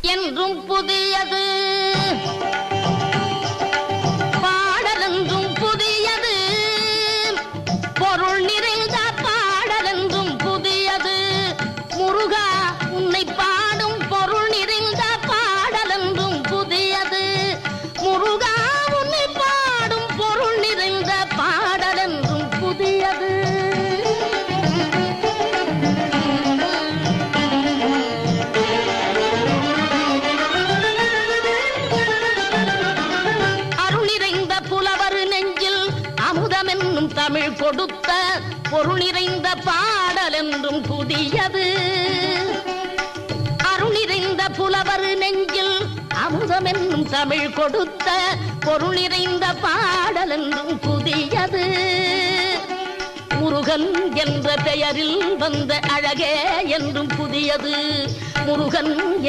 என்றும் புதியது, பாடலென்றும் புதியது, பொருள் நிறைந்த பாடலென்றும் புதியது. முருகா உன்னை பாடும் பொருள் நிறைந்த பாடலென்றும் புதியது. முருகா உன்னை பாடும் பொருள் நிறைந்த பாடலென்றும் புதியது. தமிழ் கொடுத்த பொருள் நிறைந்த பாடல் என்றும் புதியது. அருள் நிறைந்த புலவர் நெஞ்சில் அமுதம் என்னும் தமிழ் கொடுத்த பொருள் நிறைந்த பாடல் என்றும் புதியது. முருகன் என்ற பெயரில் வந்த அழகே என்றும் புதியது. முருகன்